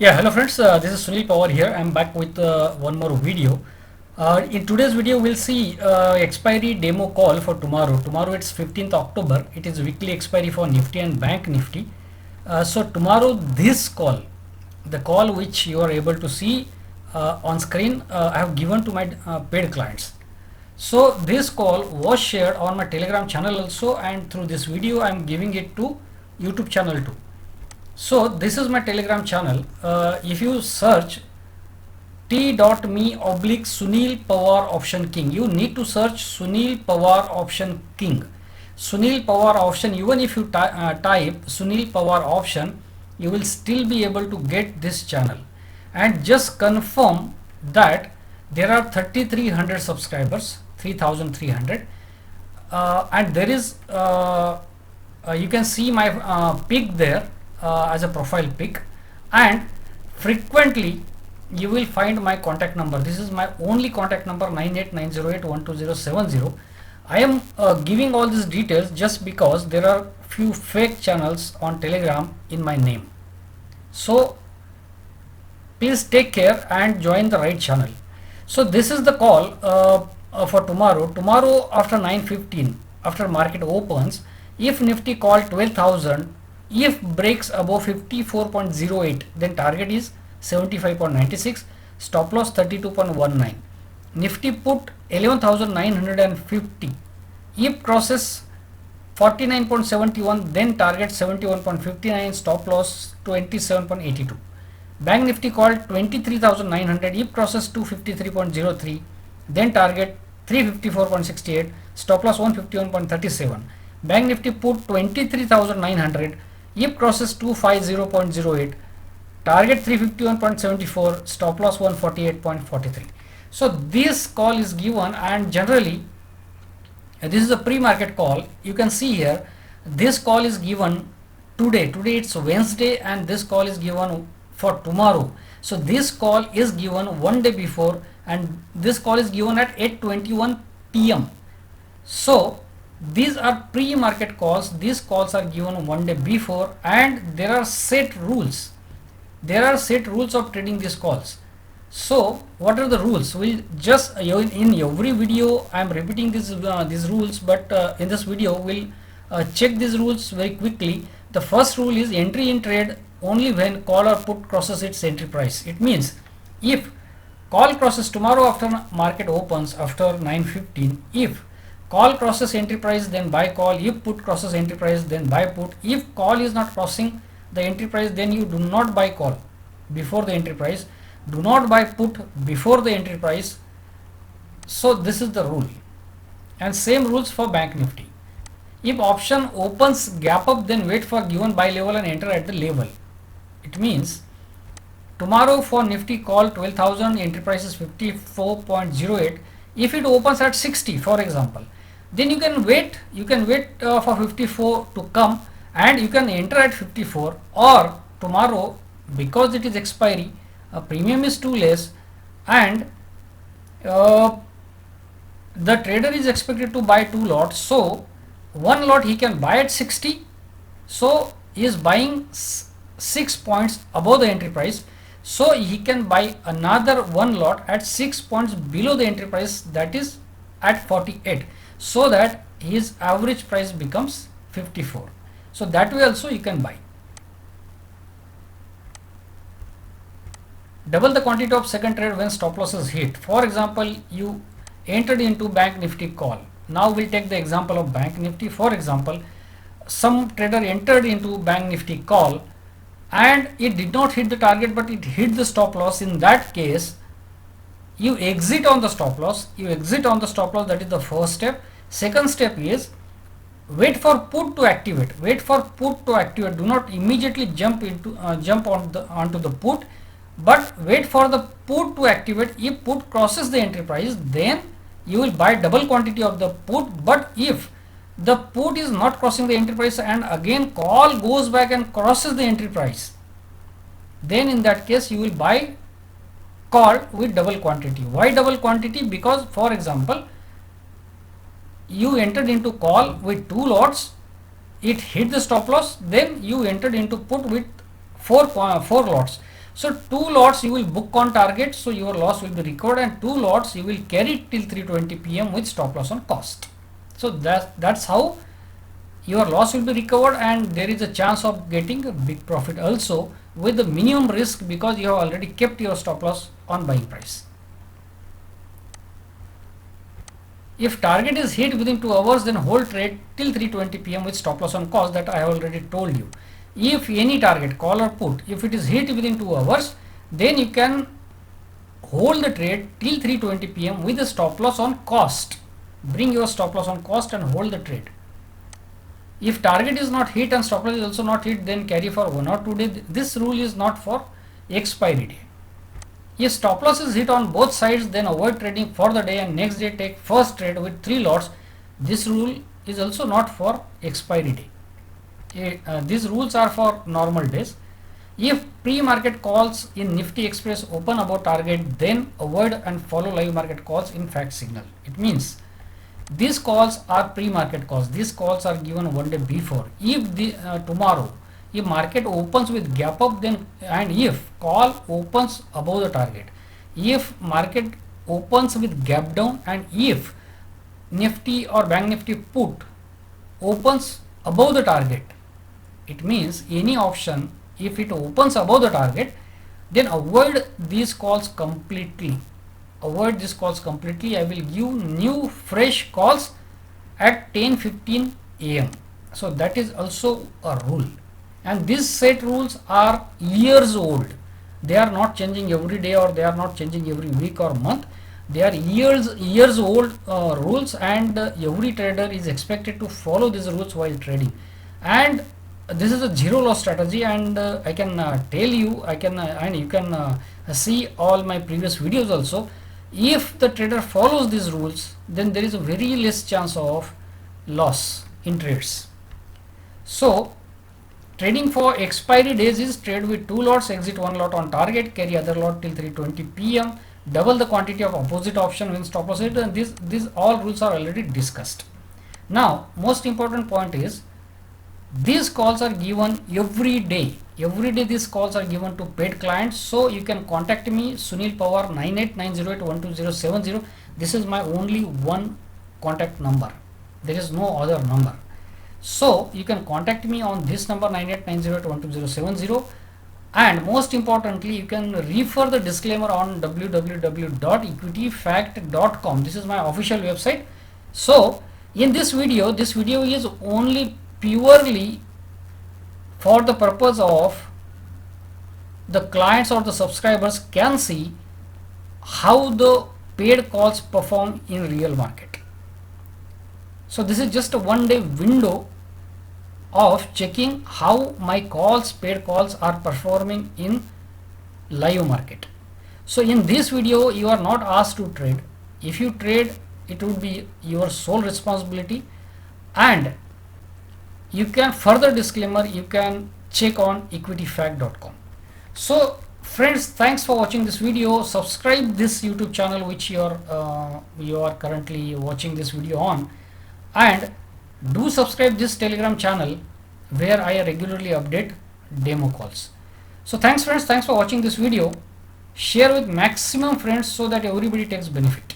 Yeah, hello friends, this is Sunil Pawar here. I'm back with one more video. In today's video, we'll see expiry demo call for tomorrow. Tomorrow it's 15th October. It is weekly expiry for Nifty and Bank Nifty. So tomorrow this call, the call which you are able to see on screen, I have given to my paid clients. So this call was shared on my Telegram channel also, and through this video I'm giving it to YouTube channel too. So this is my Telegram channel. If you search t.me oblique Sunil Pawar option king, you need to search Sunil Pawar option king. Sunil Pawar option, even if you type Sunil Pawar option, you will still be able to get this channel. And just confirm that there are 3300 subscribers, 3300, and there is you can see my pic there as a profile pic, and frequently you will find my contact number. This is my only contact number, 9890812070. I am giving all these details just because there are few fake channels on Telegram in my name. So please take care and join the right channel. So this is the call for tomorrow. Tomorrow after 9:15, after market opens, if Nifty call 12,000, if breaks above 54.08, then target is 75.96, stop loss 32.19. Nifty put 11,950, if crosses 49.71, then target 71.59, stop loss 27.82. Bank Nifty called 23,900, if crosses 253.03, then target 354.68, stop loss 151.37. Bank Nifty put 23,900, if crosses 250.08, target 351.74, stop loss 148.43. So this call is given, and generally this is a pre-market call. You can see here this call is given today. Today it's Wednesday, and this call is given for tomorrow. So this call is given one day before, and this call is given at 8:21 p.m. So these are pre-market calls. These calls are given one day before, and there are set rules. There are set rules of trading these calls. So what are the rules? We'll just in every video I am repeating these rules, but in this video we'll check these rules very quickly. The first rule is entry in trade only when call or put crosses its entry price. It means if call crosses tomorrow after market opens after 9:15, if call crosses entry price, then buy call. If put crosses entry price, then buy put. If call is not crossing the entry price, then you do not buy call before the entry price. Do not buy put before the entry price. So this is the rule, and same rules for Bank Nifty. If option opens gap up, then wait for given buy level and enter at the level. It means tomorrow for Nifty call 12,000, entry price is 54.08. If it opens at 60, for example, then you can wait for 54 to come, and you can enter at 54. Or tomorrow, because it is expiry, premium is too less, and the trader is expected to buy 2 lots. So one lot he can buy at 60, so he is buying 6 points above the entry price. So he can buy another one lot at 6 points below the entry price, that is at 48, so that his average price becomes 54. So that way also you can buy. Double the quantity of second trade when stop loss is hit. For example, you entered into Bank Nifty call. Now we'll take the example of Bank Nifty. For example, some trader entered into Bank Nifty call, and it did not hit the target, but it hit the stop loss. In that case, you exit on the stop loss. That is the first step. Second step is wait for put to activate. Do not immediately jump onto the put, but wait for the put to activate. If put crosses the entry price, then you will buy double quantity of the put. But if the put is not crossing the entry price, and again call goes back and crosses the entry price, then in that case you will buy call with double quantity. Why double quantity? Because for example, you entered into call with 2 lots, it hit the stop loss, then you entered into put with 4 lots. So 2 lots you will book on target, so your loss will be recovered, and 2 lots you will carry till 3:20 p.m. with stop loss on cost. So that's how your loss will be recovered, and there is a chance of getting a big profit also with the minimum risk, because you have already kept your stop loss on buying price. If target is hit within 2 hours, then hold trade till 3:20 p.m. with stop loss on cost, that I have already told you. If any target, call or put, if it is hit within 2 hours, then you can hold the trade till 3:20 p.m. with a stop loss on cost. Bring your stop loss on cost and hold the trade. If target is not hit and stop loss is also not hit, then carry for 1 or 2 days. This rule is not for expiry day. If stop loss is hit on both sides, then avoid trading for the day and next day take first trade with 3 lots. This rule is also not for expiry day. These rules are for normal days. If pre-market calls in Nifty Express open above target, then avoid and follow live market calls in fact signal. It means these calls are pre-market calls. These calls are given 1 day before. If tomorrow, if market opens with gap up, then and if call opens above the target, if market opens with gap down, and if Nifty or Bank Nifty put opens above the target, it means any option, if it opens above the target, then avoid these calls completely. Avoid these calls completely. I will give new fresh calls at 10:15 a.m. So that is also a rule, and these set rules are years old. They are not changing every day, or they are not changing every week or month. They are years old rules, and every trader is expected to follow these rules while trading. And this is a zero loss strategy, and I can tell you, and you can see all my previous videos also. If the trader follows these rules, then there is a very less chance of loss in trades. So trading for expiry days is trade with 2 lots, exit 1 lot on target, carry other lot till 3:20 p.m. double the quantity of opposite option when stop loss hit, and these all rules are already discussed. Now most important point is, these calls are given every day. Every day these calls are given to paid clients. So you can contact me, Sunil Pawar, 9890812070. This is my only one contact number. There is no other number. So you can contact me on this number, 9890812070. And most importantly, you can refer the disclaimer on www.equityfact.com. This is my official website. So in this video is only purely for the purpose of the clients or the subscribers can see how the paid calls perform in real market. So this is just a 1 day window of checking how my calls, paid calls, are performing in live market. So in this video you are not asked to trade. If you trade, it would be your sole responsibility, and you can, further disclaimer, you can check on equityfact.com. So friends, thanks for watching this video. Subscribe this YouTube channel which you are currently watching this video on, and do subscribe this Telegram channel where I regularly update demo calls. So thanks friends, thanks for watching this video. Share with maximum friends so that everybody takes benefit.